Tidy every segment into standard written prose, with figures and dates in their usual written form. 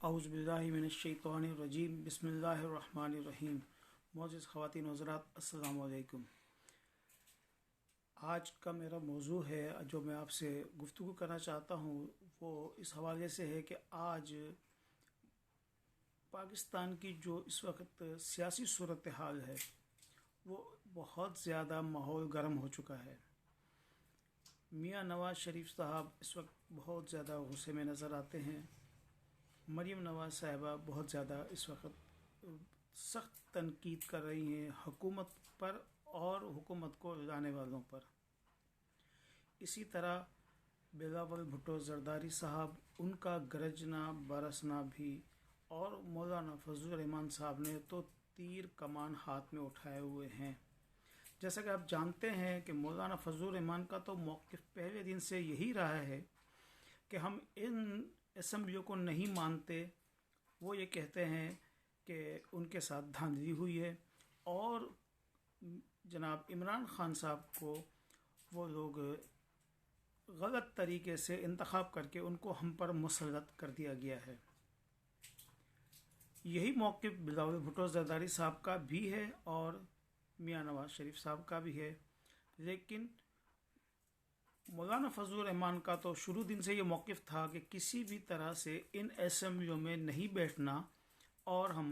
औज़ुबिल्लाहिमिनश्शैतानिर्रजीम बिस्मिल्लाहिर्रहमानिर्रहीम। मोअज़्ज़िज़ ख़वातीन व हज़रात, अस्सलामु अलैकुम। आज का मेरा मौजू है जो मैं आपसे गुफ्तगू करना चाहता हूँ वो इस हवाले से है कि आज पाकिस्तान की जो इस वक्त सियासी सूरत हाल है वो बहुत ज़्यादा माहौल गर्म हो चुका है। मियाँ नवाज़ शरीफ साहब इस वक्त बहुत ज़्यादा गुस्से में नज़र आते हैं। मरीम नवाज़ साहिबा बहुत ज़्यादा इस वक्त सख्त तनकीद कर रही हैं हुकूमत पर और हुकूमत को लाने वालों पर। इसी तरह बिलावल भुट्टो ज़रदारी साहब, उनका गरजना बरसना भी, और मौलाना फजल रहमान साहब ने तो तीर कमान हाथ में उठाए हुए हैं। जैसा कि आप जानते हैं कि मौलाना फजल रहमान का तो मौक़िफ़ पहले दिन से यही रहा है कि हम इन असम्बलियों को नहीं मानते। वो ये कहते हैं कि उनके साथ धांधली हुई है और जनाब इमरान ख़ान साहब को वो लोग गलत तरीके से इंतखाब करके उनको हम पर मुसल्लत कर दिया गया है। यही मौक़िफ़ बिलावल भुट्टो ज़रदारी साहब का भी है और मियाँ नवाज़ शरीफ साहब का भी है, लेकिन मौलाना फजल रहमान का तो शुरू दिन से ये मौक़िफ़ था कि किसी भी तरह से इन असम्बलियों में नहीं बैठना और हम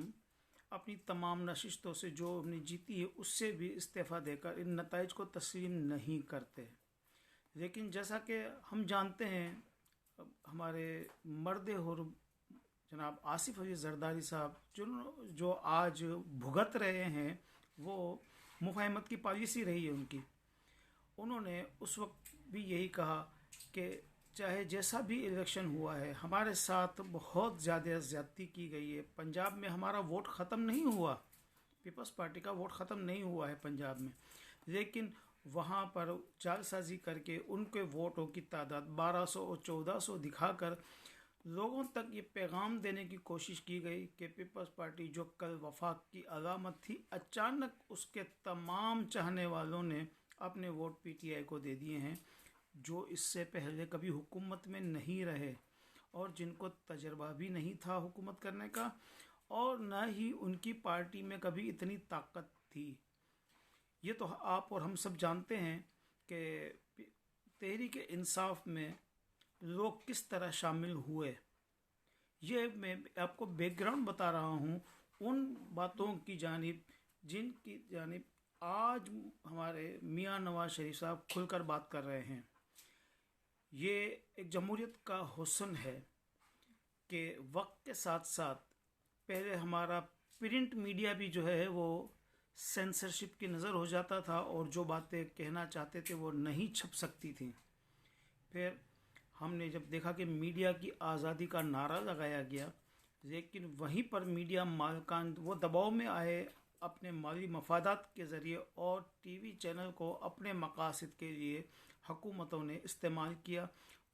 अपनी तमाम नशिस्तों से जो हमने जीती है उससे भी इस्तीफ़ा देकर इन नताइज को तस्लीम नहीं करते। लेकिन जैसा कि हम जानते हैं, हमारे मर्द हुर जनाब आसिफ अली ज़रदारी साहब जो आज भुगत रहे हैं, वो मुफाहमत की पॉलिसी रही है उनकी। उन्होंने उस वक्त भी यही कहा कि चाहे जैसा भी इलेक्शन हुआ है, हमारे साथ बहुत ज़्यादा ज़्यादती की गई है। पंजाब में हमारा वोट ख़त्म नहीं हुआ, पीपल्स पार्टी का वोट ख़त्म नहीं हुआ है पंजाब में, लेकिन वहाँ पर जालसाजी करके उनके वोटों की तादाद 1200 और 1400 दिखाकर लोगों तक ये पैगाम देने की कोशिश की गई कि पीपल्स पार्टी जो कल वफाक की अलामत थी, अचानक उसके तमाम चाहने वालों ने अपने वोट पीटीआई को दे दिए हैं, जो इससे पहले कभी हुकूमत में नहीं रहे और जिनको तजर्बा भी नहीं था हुकूमत करने का, और न ही उनकी पार्टी में कभी इतनी ताकत थी। ये तो आप और हम सब जानते हैं कि तहरीक इंसाफ में लोग किस तरह शामिल हुए। ये मैं आपको बैकग्राउंड बता रहा हूँ उन बातों की जानिब जिनकी जानिब आज हमारे मियाँ नवाज़ शरीफ साहब खुलकर बात कर रहे हैं। ये एक जमहूरियत का हुस्न है कि वक्त के साथ साथ पहले हमारा प्रिंट मीडिया भी जो है वो सेंसरशिप की नज़र हो जाता था और जो बातें कहना चाहते थे वो नहीं छप सकती थी। फिर हमने जब देखा कि मीडिया की आज़ादी का नारा लगाया गया, लेकिन वहीं पर मीडिया मालिकान वो दबाव में आए अपने माली मफादात के ज़रिए और टीवी चैनल को अपने मकासद के लिए हुकूमतों ने इस्तेमाल किया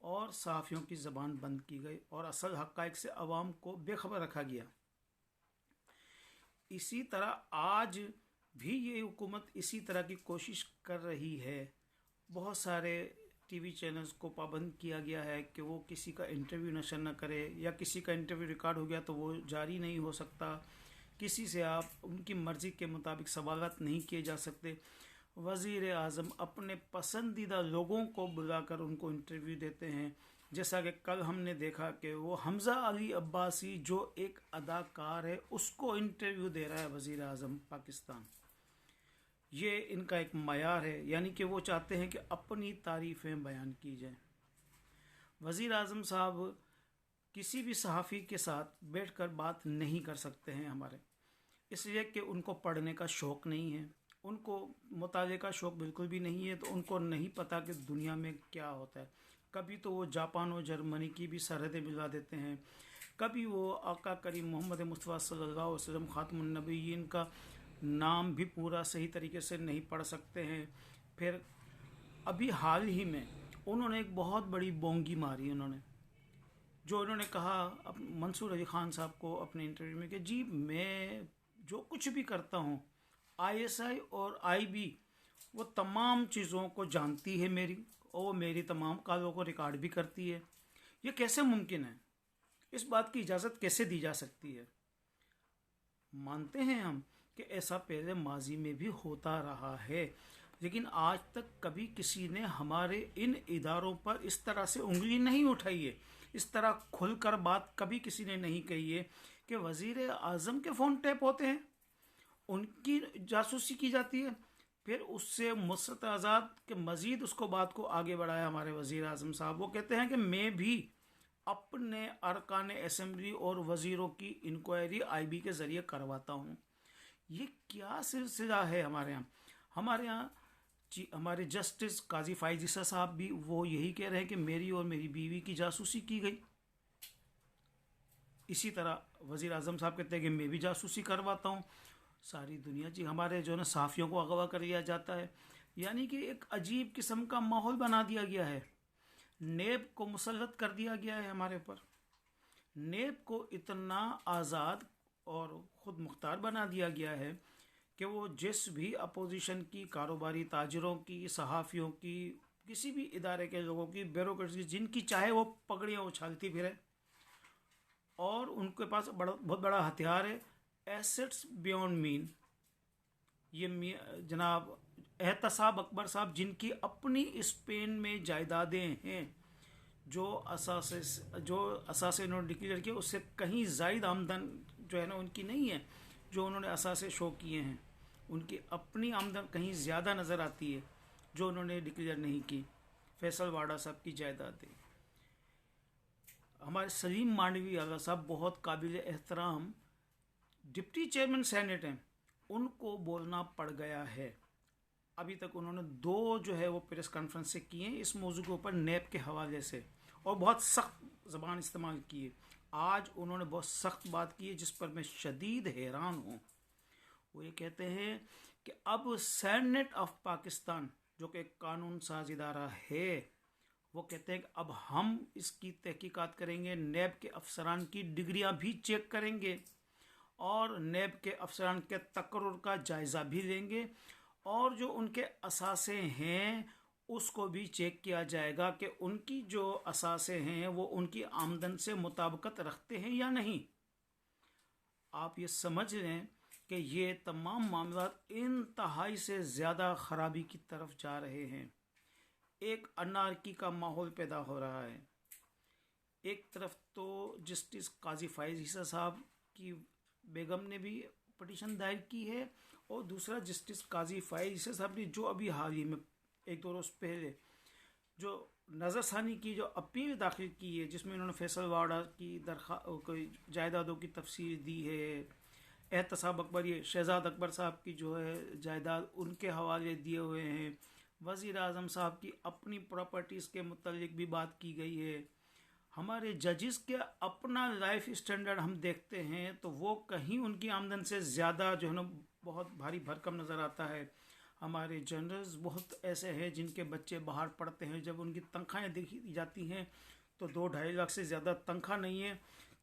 और सहाफ़ियों की ज़बान बंद की गई और असल हक़ाइक़ से अवाम को बेखबर रखा गया। इसी तरह आज भी ये हुकूमत इसी तरह की कोशिश कर रही है। बहुत सारे टीवी चैनल्स को पाबंद किया गया है कि वो किसी का इंटरव्यू नशर न करे, या किसी का इंटरव्यू रिकॉर्ड हो गया तो वो जारी नहीं हो सकता। किसी से आप उनकी मर्ज़ी के मुताबिक सवालात नहीं किए जा सकते। वज़ीर आज़म अपने पसंदीदा लोगों को बुलाकर उनको इंटरव्यू देते हैं, जैसा कि कल हमने देखा कि वो हमज़ा अली अब्बासी जो एक अदाकार है उसको इंटरव्यू दे रहा है वज़ीर आज़म पाकिस्तान। ये इनका एक मयार है, यानी कि वो चाहते हैं कि अपनी तारीफ़ें बयान की जाएं। वज़ीर आज़म साहब किसी भी सहाफ़ी के साथ बैठकर बात नहीं कर सकते हैं हमारे, इसलिए कि उनको पढ़ने का शौक़ नहीं है, उनको मुताले का शौक़ बिल्कुल भी नहीं है, तो उनको नहीं पता कि दुनिया में क्या होता है। कभी तो वो जापान और जर्मनी की भी सरहदें मिला देते हैं, कभी वो आका करीम मोहम्मद मुस्तफ़ा सल्लल्लाहु अलैहि वसल्लम ख़ातमुन नबिय्यीन का नाम भी पूरा सही तरीके से नहीं पढ़ सकते हैं। फिर अभी हाल ही में उन्होंने एक बहुत बड़ी बोंगी मारी, उन्होंने कहा मंसूर अली ख़ान साहब को अपने इंटरव्यू में कि जी मैं जो कुछ भी करता हूँ आईएसआई और आईबी वो तमाम चीज़ों को जानती है मेरी, और वो मेरी तमाम कालों को रिकॉर्ड भी करती है। ये कैसे मुमकिन है? इस बात की इजाज़त कैसे दी जा सकती है? मानते हैं हम कि ऐसा पहले माजी में भी होता रहा है, लेकिन आज तक कभी किसी ने हमारे इन इदारों पर इस तरह से उंगली नहीं उठाई है, इस तरह खुलकर बात कभी किसी ने नहीं कही है कि वज़ीर आज़म के फ़ोन टैप होते हैं, उनकी जासूसी की जाती है। फिर उससे मुसरत आज़ाद के मज़ीद उसको बात को आगे बढ़ाया हमारे वज़ीर आज़म साहब। वो कहते हैं कि मैं भी अपने अरकान असेंबली और वज़ीरों की इंक्वायरी आईबी के ज़रिए करवाता हूँ। ये क्या सिलसिला है हमारे यहाँ? हमारे यहाँ हमारे जस्टिस काजी फ़ाइज़ ईसा साहब भी वो यही कह रहे हैं कि मेरी और मेरी बीवी की जासूसी की गई। इसी तरह वज़ीर आज़म साहब कहते हैं कि मैं भी जासूसी करवाता हूँ। सारी दुनिया जी हमारे जो है ना सहाफ़ियों को अगवा कर लिया जाता है। यानी कि एक अजीब किस्म का माहौल बना दिया गया है। नेब को मुसल्लत कर दिया गया है हमारे ऊपर। नेब को इतना आज़ाद और ख़ुद मुख्तार बना दिया गया है कि वो जिस भी अपोजिशन की, कारोबारी ताजरों की, सहाफ़ियों की, किसी भी इदारे के लोगों की, ब्यूरोक्रेसी जिनकी चाहे वो पगड़ियाँ उछालती फिरे, और उनके पास बहुत बड़ा हथियार है, एसेट्स बियॉन्ड मीन। ये जनाब एहतसाब अकबर साहब, जिनकी अपनी स्पेन में जायदादें हैं, जो असासे इन्होंने डिक्लेयर किया उससे कहीं ज़ायद आमदन जो है ना उनकी नहीं है जो उन्होंने असासे शो किए हैं। उनकी अपनी आमदन कहीं ज़्यादा नज़र आती है जो उन्होंने डिक्लेयर नहीं की। फैसल वाडा साहब की जायदादें। हमारे सलीम मांडवी आला साहब बहुत काबिल एहतराम डिप्टी चेयरमैन सेनेट हैं, उनको बोलना पड़ गया है। अभी तक उन्होंने 2 जो है वो प्रेस कॉन्फ्रेंस से किए हैं इस मौजू के ऊपर नेब के हवाले से, और बहुत सख्त ज़बान इस्तेमाल की है। आज उन्होंने बहुत सख्त बात की है जिस पर मैं शदीद हैरान हूँ। वो ये कहते हैं कि अब सेनेट ऑफ पाकिस्तान जो कि कानून साज इदारा है, वो कहते हैं कि अब हम इसकी तहकीकात करेंगे, नेब के अफसरान की डिग्रियां भी चेक करेंगे और नेब के अफसरान के तकर्रुर का जायज़ा भी लेंगे, और जो उनके असासे हैं उसको भी चेक किया जाएगा कि उनकी जो असासे हैं वो उनकी आमदन से मुताबिकत रखते हैं या नहीं। आप ये समझ लें कि ये तमाम मामला इंतहाई से ज़्यादा ख़राबी की तरफ जा रहे हैं। एक अनारकी का माहौल पैदा हो रहा है। एक तरफ तो जस्टिस काजी फ़ाइज़ ईसा साहब की बेगम ने भी पटिशन दायर की है, और दूसरा जस्टिस काजी फ़ाइज़ ईसा साहब ने जो अभी हाल ही में 1-2 रोज़ पहले जो नज़रसानी की जो अपील दाखिल की है, जिसमें उन्होंने फैसल वाडा की जायदादों की तफसील दी है, एहतसाब अकबर, ये शहजाद अकबर साहब की जो है जायदाद उनके हवाले दिए हुए हैं, वज़ीर आज़म साहब की अपनी प्रॉपर्टीज़ के मुतालिक भी बात की गई है। हमारे जजेस के अपना लाइफ स्टैंडर्ड हम देखते हैं तो वो कहीं उनकी आमदन से ज़्यादा जो है ना बहुत भारी भरकम नज़र आता है। हमारे जनरल्स बहुत ऐसे हैं जिनके बच्चे बाहर पढ़ते हैं, जब उनकी तनख्वाहें देखी जाती हैं तो 2-2.5 लाख से ज़्यादा तनख्वाह नहीं है,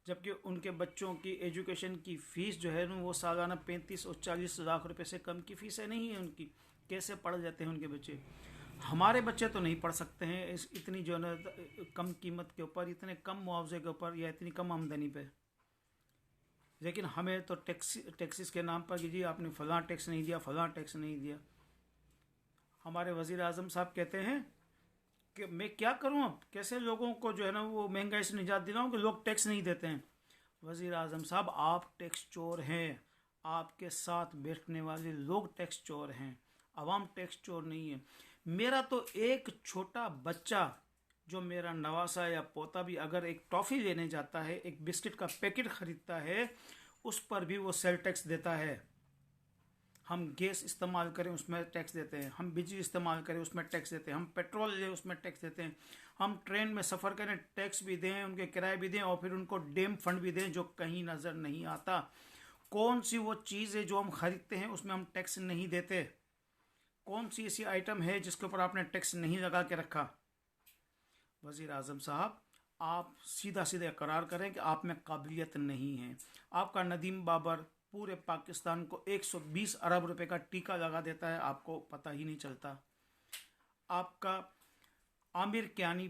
जबकि उनके बच्चों की एजुकेशन की फ़ीस जो है ना वो सालाना 35 और 40 लाख रुपए से कम की फ़ीसें नहीं है उनकी। कैसे पढ़ जाते हैं उनके बच्चे? हमारे बच्चे तो नहीं पढ़ सकते हैं इस इतनी जो है कम कीमत के ऊपर, इतने कम मुआवजे के ऊपर, या इतनी कम आमदनी पे। लेकिन हमें तो टैक्सेस के नाम पर कि जी आपने फ़लाँ टैक्स नहीं दिया, फ़लाँ टैक्स नहीं दिया। हमारे वज़ीर आज़म साहब कहते हैं कि मैं क्या करूं, अब कैसे लोगों को जो है ना वो महंगाई से निजात दिलाऊं कि लोग टैक्स नहीं देते हैं। वज़ीर आज़म साहब, आप टैक्स चोर हैं, आपके साथ बैठने वाले लोग टैक्स चोर हैं, आवाम टैक्स चोर नहीं है। मेरा तो एक छोटा बच्चा जो मेरा नवासा या पोता भी अगर एक टॉफ़ी लेने जाता है, एक बिस्किट का पैकेट ख़रीदता है, उस पर भी वो सेल टैक्स देता है। हम गैस इस्तेमाल करें उसमें टैक्स देते हैं, हम बिजली इस्तेमाल करें उसमें टैक्स देते हैं, हम पेट्रोल लें उसमें टैक्स देते हैं, हम ट्रेन में सफ़र करें टैक्स भी दें, उनके किराए भी दें, और फिर उनको डैम फंड भी दें जो कहीं नज़र नहीं आता। कौन सी वो चीज़ है जो हम ख़रीदते हैं उसमें हम टैक्स नहीं देते? कौन सी ऐसी आइटम है जिसके ऊपर आपने टैक्स नहीं लगा के रखा? वज़ीर आज़म साहब, आप सीधा सीधा इकरार करें कि आप में काबिलियत नहीं है। आपका नदीम बाबर पूरे पाकिस्तान को 120 अरब रुपए का टीका लगा देता है, आपको पता ही नहीं चलता। आपका आमिर कियानी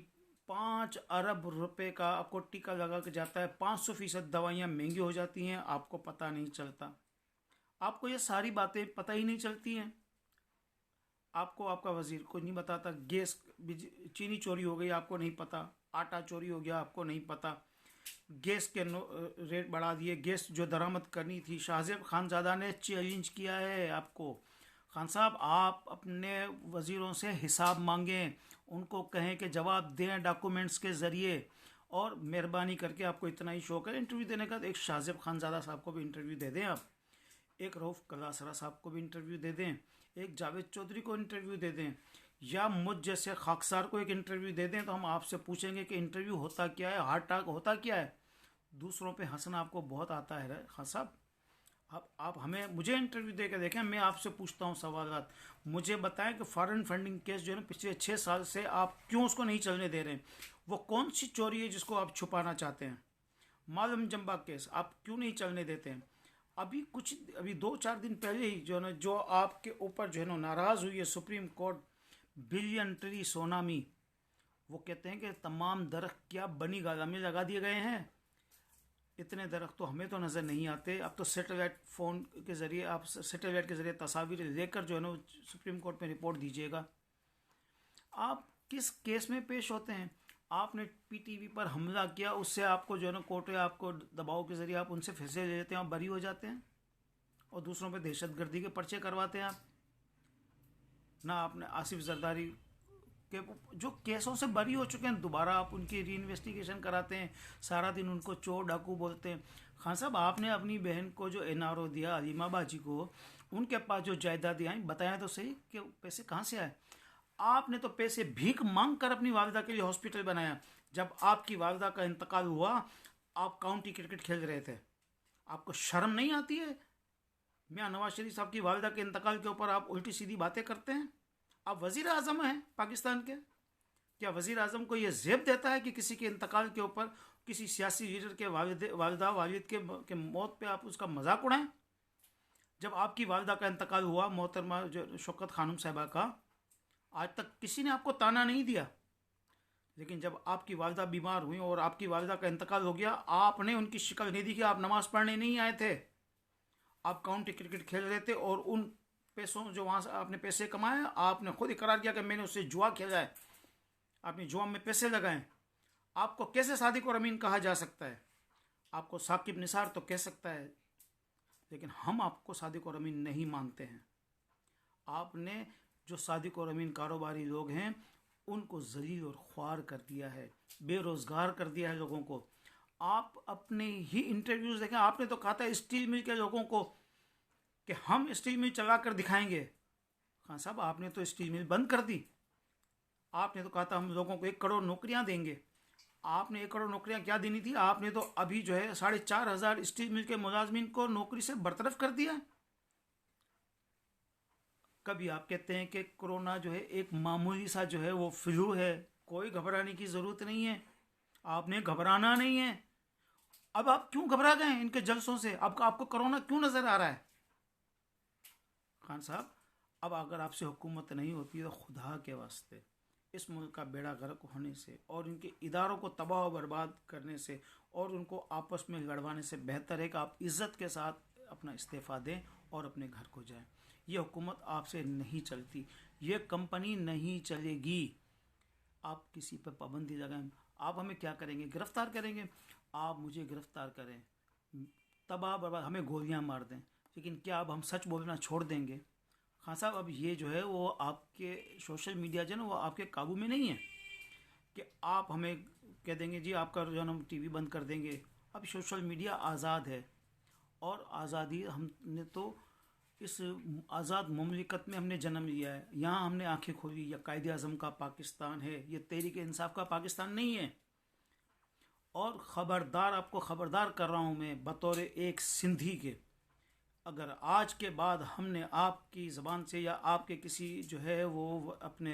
5 अरब रुपए का आपको टीका लगा के जाता है, 500% दवाइयाँ महंगी हो जाती हैं, आपको पता नहीं चलता। आपको ये सारी बातें पता ही नहीं चलती हैं। आपको आपका वजीर कोई नहीं बताता। गैस चीनी चोरी हो गई आपको नहीं पता, आटा चोरी हो गया आपको नहीं पता, गैस के रेट बढ़ा दिए, गैस जो दरामद करनी थी। शाहजेब खानजादा ने चैलेंज किया है आपको, खान साहब आप अपने वज़ीरों से हिसाब मांगें, उनको कहें कि जवाब दें डॉक्यूमेंट्स के ज़रिए, और मेहरबानी करके आपको इतना ही शौक है इंटरव्यू देने का, तो एक शाहजेब खानजादा साहब को भी इंटरव्यू दे दें आप, एक रऊफ़ कलासरा साहब को भी इंटरव्यू दे दें, एक जावेद चौधरी को इंटरव्यू दे दें, या मुझ जैसे खाकसार को एक इंटरव्यू दे दें। तो हम आपसे पूछेंगे कि इंटरव्यू होता क्या है, हार्ट अटैक होता क्या है। दूसरों पे हंसना आपको बहुत आता है खान साहब। आप हमें मुझे इंटरव्यू दे के देखें, मैं आपसे पूछता हूँ सवाल, मुझे बताएं कि फॉरेन फंडिंग केस जो है ना पिछले 6 साल से आप क्यों उसको नहीं चलने दे रहे हैं। वो कौन सी चोरी है जिसको आप छुपाना चाहते हैं। मालूम जंबा केस आप क्यों नहीं चलने देते हैं। अभी 2-4 दिन पहले ही जो है ना, जो आपके ऊपर जो है ना नाराज़ हुई है supreme court, billion tree tsunami, वो कहते हैं कि तमाम दरख्त क्या बनी गाला में लगा दिए गए हैं। इतने दरख्त तो हमें तो नज़र नहीं आते। अब तो सैटेलाइट फ़ोन के ज़रिए, आप सैटेलाइट के ज़रिए तस्वीर लेकर जो है ना सुप्रीम कोर्ट में रिपोर्ट दीजिएगा। आप किस केस में पेश होते हैं। आपने पीटीवी पर हमला किया, उससे आपको जो है ना कोर्ट या आपको दबाव के ज़रिए आप उनसे फैसले ले लेते हैं, आप बरी हो जाते हैं, और दूसरों पे दहशतगर्दी के पर्चे करवाते हैं आप। ना आपने आसिफ जरदारी के जो केसों से बरी हो चुके हैं, दोबारा आप उनकी री इन्वेस्टिगेशन कराते हैं, सारा दिन उनको चोर डाकू बोलते हैं। खान साहब आपने अपनी बहन को जो एनआरओ दिया, अलीमा बाजी को, उनके पास जो जायदादें आई, बताया तो सही कि पैसे कहाँ से आए। आपने तो पैसे भीख मांग कर अपनी वालिदा के लिए हॉस्पिटल बनाया। जब आपकी वालिदा का इंतकाल हुआ, आप काउंटी क्रिकेट खेल रहे थे, आपको शर्म नहीं आती है। मियाँ नवाज शरीफ साहब की वालिदा के इंतकाल के ऊपर आप उल्टी सीधी बातें करते हैं। आप वज़ीर आज़म हैं पाकिस्तान के, क्या वज़ीर आज़म को यह ज़ेब देता है कि किसी के इंतकाल के ऊपर, किसी सियासी लीडर के वालिदा वालिद के मौत पे आप उसका मजाक उड़ाएं। जब आपकी वालिदा का इंतकाल हुआ, मोहतरमा जो शौकत खानम साहिबा का, आज तक किसी ने आपको ताना नहीं दिया। लेकिन जब आपकी वालिदा बीमार हुई और आपकी वालिदा का इंतकाल हो गया, आपने उनकी शिकल नहीं दी कि आप नमाज़ पढ़ने नहीं आए थे, आप काउंटी क्रिकेट खेल रहे थे, और उन पैसों जो वहाँ से आपने पैसे कमाए, आपने खुद इकरार किया कि मैंने उससे जुआ खेला है, आपने जुआ में पैसे लगाए। आपको कैसे सादिक और अमीन कहा जा सकता है। आपको साकिब निसार तो कह सकता है, लेकिन हम आपको सादिक और अमीन नहीं मानते हैं। आपने जो सादिक और अमीन कारोबारी लोग हैं, उनको जलील और ख्वार कर दिया है, बेरोज़गार कर दिया है लोगों को। आप अपने ही इंटरव्यूज़ देखें, आपने तो कहा था स्टील मिल के लोगों को कि हम स्टील मिल चला कर दिखाएंगे। खान साहब आपने तो स्टील मिल बंद कर दी। आपने तो कहा था हम लोगों को 1 करोड़ नौकरियां देंगे। आपने 1 करोड़ नौकरियां क्या देनी थी, आपने तो अभी जो है 4,500 स्टील मिल के मुलाजमीन को नौकरी से बरतरफ कर दिया। कभी आप कहते हैं कि कोरोना जो है एक मामूली सा जो है वो फ्लू है, कोई घबराने की ज़रूरत नहीं है, आपने घबराना नहीं है। अब आप क्यों घबरा गए इनके जलसों से। अब आपको कोरोना क्यों नज़र आ रहा है। खान साहब अब अगर आपसे हुकूमत नहीं होती तो खुदा के वास्ते इस मुल्क का बेड़ा गर्क होने से और इनके इदारों को तबाह और बर्बाद करने से और उनको आपस में लड़वाने से बेहतर है कि आप इज़्ज़त के साथ अपना इस्तीफ़ा दें और अपने घर को जाएं। ये हुकूमत आपसे नहीं चलती, ये कंपनी नहीं चलेगी। आप किसी पर पाबंदी लगाएं, आप हमें क्या करेंगे, गिरफ्तार करेंगे। आप मुझे गिरफ्तार करें, तबाह बर्बाद, हमें गोलियां मार दें, लेकिन क्या अब हम सच बोलना छोड़ देंगे। हाँ साहब अब ये जो है वो आपके सोशल मीडिया जो है ना वो आपके काबू में नहीं है कि आप हमें कह देंगे जी आपका जो है हम टीवी बंद कर देंगे। अब सोशल मीडिया आज़ाद है और आज़ादी हमने तो इस आज़ाद मुमलिकत में हमने जन्म लिया है, यहाँ हमने आंखें खोली। या कायदे आज़म का पाकिस्तान है, ये तहरीक इंसाफ का पाकिस्तान नहीं है। और ख़बरदार, आपको ख़बरदार कर रहा हूँ मैं बतौर एक सिंधी के, अगर आज के बाद हमने आपकी ज़बान से या आपके किसी जो है वो अपने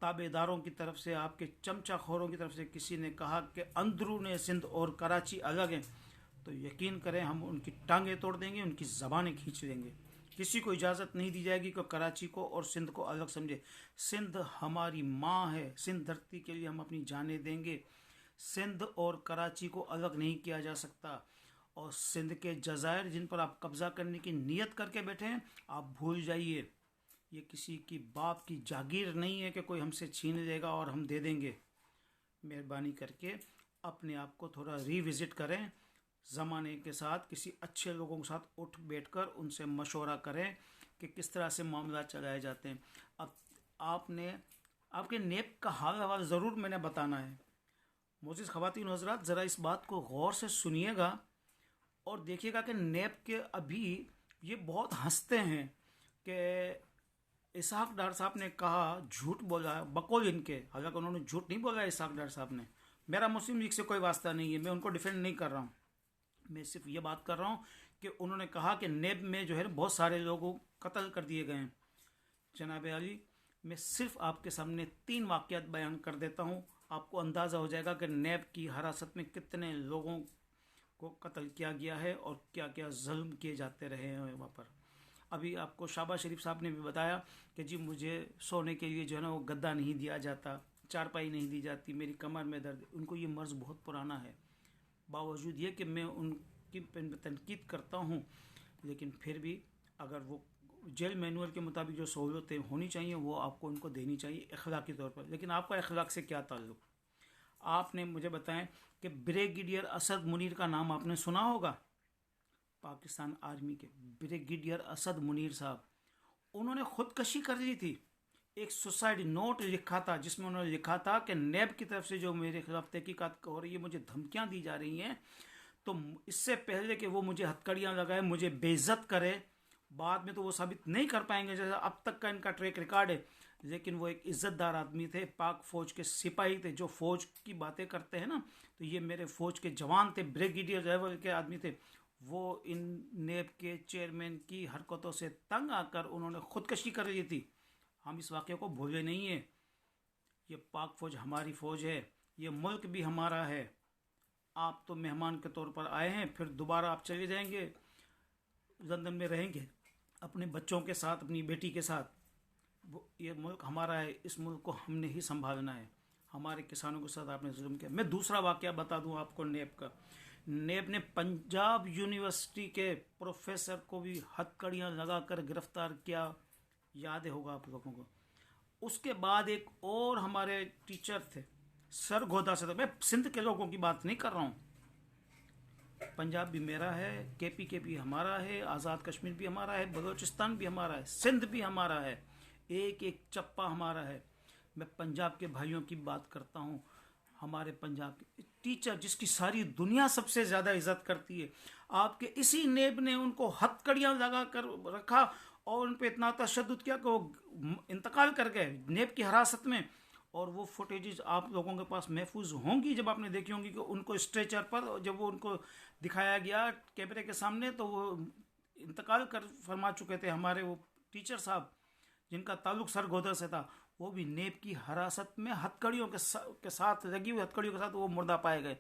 ताबेदारों की तरफ से, आपके चमचा खोरों की तरफ से किसी ने कहा कि अंदरून सिंध और कराची अलग हैं, तो यकीन करें हम उनकी टांगें तोड़ देंगे, उनकी ज़बानें खींच देंगे। किसी को इजाज़त नहीं दी जाएगी कि कराची को और सिंध को अलग समझे। सिंध हमारी माँ है, सिंध धरती के लिए हम अपनी जानें देंगे। सिंध और कराची को अलग नहीं किया जा सकता। और सिंध के जज़ायर जिन पर आप कब्ज़ा करने की नीयत करके बैठे हैं, आप भूल जाइए, ये किसी की बाप की जागीर नहीं है कि कोई हमसे छीन लेगा और हम दे देंगे। मेहरबानी करके अपने आप को थोड़ा रिविज़िट करें, ज़माने के साथ किसी अच्छे लोगों के साथ उठ बैठकर उनसे मशवरा करें कि किस तरह से मामला चलाए जाते हैं। अब आपने आपके नेब का हाल हवाल ज़रूर मैंने बताना है। मोअज़्ज़िज़ ख़वातीन हज़रात, ज़रा इस बात को गौर से सुनिएगा और देखिएगा कि नेब के अभी ये बहुत हंसते हैं कि इसहाक डार साहब ने कहा, झूठ बोला, बकौल इनके, हालांकि उन्होंने झूठ नहीं बोला इसहाक डार साहब ने। मेरा मुस्लिम लीग से कोई वास्ता नहीं है, मैं उनको डिफेंड नहीं कर रहा हूँ, मैं सिर्फ ये बात कर रहा हूँ कि उन्होंने कहा कि नेब में जो है बहुत सारे लोगों कत्ल कर दिए गए हैं। जनाब अली, मैं सिर्फ आपके सामने 3 वाक़यात बयान कर देता हूँ, आपको अंदाज़ा हो जाएगा कि नेब की हिरासत में कितने लोगों को कत्ल किया गया है और क्या क्या जुल्म किए जाते रहे हैं वहाँ पर। अभी आपको शाहबाज शरीफ साहब ने भी बताया कि जी मुझे सोने के लिए जो है ना वो गद्दा नहीं दिया जाता, चारपाई नहीं दी जाती, मेरी कमर में दर्द। उनको ये मर्ज़ बहुत पुराना है, बावजूद ये कि मैं उनकी तनकीद करता हूँ, लेकिन फिर भी अगर वो जेल मैनुअल के मुताबिक जो सहूलतें होनी चाहिए वो आपको उनको देनी चाहिए अखलाकी तौर पर। लेकिन आपका अखलाक से क्या ताल्लुक़? आपने मुझे बताएं कि ब्रिगेडियर असद मुनीर का नाम आपने सुना होगा, पाकिस्तान आर्मी के ब्रिगेडियर असद मुनीर साहब, उन्होंने खुदकशी कर ली थी। एक सुसाइड नोट लिखा था जिसमें उन्होंने लिखा था कि नेब की तरफ से जो मेरे खिलाफ तहकीकात हो रही है, मुझे धमकियां दी जा रही हैं, तो इससे पहले कि वो मुझे हथकड़ियां लगाए, मुझे बेइज्जत करे, बाद में तो वो साबित नहीं कर पाएंगे जैसा अब तक का इनका ट्रैक रिकॉर्ड है, लेकिन वो एक इज़्ज़तदार आदमी थे, पाक फ़ौज के सिपाही थे। जो फ़ौज की बातें करते हैं ना, तो ये मेरे फ़ौज के जवान थे, ब्रिगेडियर लेवल के आदमी थे। वो इन नेब के चेयरमैन की हरकतों से तंग आकर उन्होंने खुदकशी कर ली थी। हम इस वाक़े को भूले नहीं हैं। ये पाक फ़ौज हमारी फ़ौज है, ये मुल्क भी हमारा है। आप तो मेहमान के तौर पर आए हैं, फिर दोबारा आप चले जाएंगे, लंदन में रहेंगे अपने बच्चों के साथ, अपनी बेटी के साथ। ये मुल्क हमारा है, इस मुल्क को हमने ही संभालना है। हमारे किसानों के साथ आपने जुल्म किया। मैं दूसरा वाक़या बता दूं आपको नेब का। नेब ने पंजाब यूनिवर्सिटी के प्रोफेसर को भी हथकड़ियाँ लगाकर गिरफ्तार किया, याद होगा आप लोगों को। उसके बाद एक और हमारे टीचर थे, सरगोदा से, मैं सिंध के लोगों की बात नहीं कर रहा हूँ, पंजाब भी मेरा है, के भी हमारा है, आज़ाद कश्मीर भी हमारा है, बलूचिस्तान भी हमारा है, सिंध भी हमारा है, एक एक चप्पा हमारा है। मैं पंजाब के भाइयों की बात करता हूँ, हमारे पंजाब के टीचर जिसकी सारी दुनिया सबसे ज़्यादा इज्जत करती है, आपके इसी नेब ने उनको हथकड़ियाँ लगा कर रखा और उन पर इतना तशद्दुद किया कि वो इंतकाल कर गए नेब की हिरासत में। और वो फुटेजेस आप लोगों के पास महफूज होंगी, जब आपने देखी होंगी कि उनको स्ट्रेचर पर जब वो उनको दिखाया गया कैमरे के सामने, तो वो इंतकाल कर फरमा चुके थे। हमारे वो टीचर साहब जिनका ताल्लुक सरगोदा से था, वो भी नेब की हिरासत में हथकड़ियों के साथ लगी हुई हथकड़ियों के साथ वो मुर्दा पाए गए।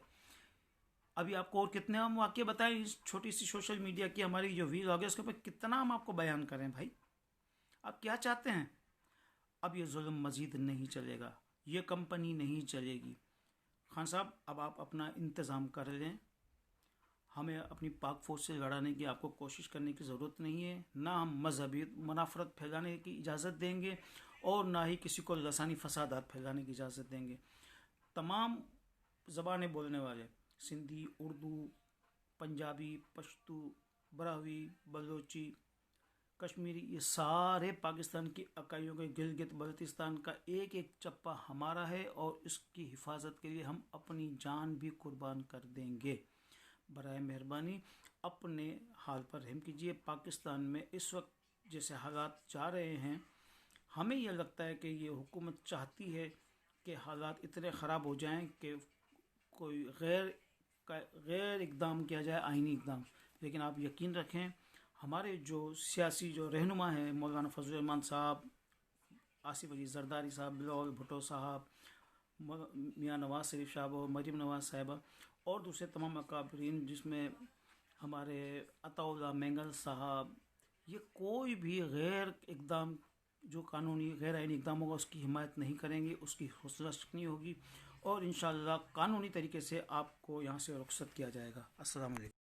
अभी आपको और कितने हम वाक़ये बताएं इस छोटी सी सोशल मीडिया की हमारी जो व्लॉग है उसके ऊपर, कितना हम आपको बयान करें भाई? आप क्या चाहते हैं? अब ये जुल्म मज़ीद नहीं चलेगा, ये कंपनी नहीं चलेगी। खान साहब, अब आप अपना इंतज़ाम कर लें। हमें अपनी पाक फ़ौज से लड़ाने की आपको कोशिश करने की ज़रूरत नहीं है। ना हम मजहबी मुनाफरत फैलाने की इजाज़त देंगे और ना ही किसी को लसानी फसादात फैलाने की इजाज़त देंगे। तमाम ज़बानें बोलने वाले, सिंधी, उर्दू, पंजाबी, पश्तू, ब्राह्वी, बलोची, कश्मीरी, ये सारे पाकिस्तान की इकाइयों के गिलगित बल्तिस्तान का एक एक चप्पा हमारा है और इसकी हिफाजत के लिए हम अपनी जान भी कुर्बान कर देंगे। बराए मेहरबानी अपने हाल पर रहम कीजिए। पाकिस्तान में इस वक्त जैसे हालात जा रहे हैं, हमें यह लगता है कि ये हुकूमत चाहती है कि हालात इतने ख़राब हो जाएं कि कोई गैर इक़दाम किया जाए, आइनी इक़दाम। लेकिन आप यकीन रखें, हमारे जो सियासी जो रहनुमा हैं, मौलाना फजल रहमान साहब, आसिफ अली जरदारी साहब, बिलावल भुट्टो साहब, मियाँ नवाज़ शरीफ साहब और मरीम नवाज़ साहिबा और दूसरे तमाम अकाबरीन, जिसमें हमारे अताउल्लाह मेंगल साहब, ये कोई भी गैर इकदाम जो कानूनी गैर आइनी इकदाम होगा उसकी हिमायत नहीं करेंगे, उसकी हौसला शिकनी होगी और इंशाअल्लाह कानूनी तरीके से आपको यहाँ से रुखसत किया जाएगा। अस्सलाम वालेकुम।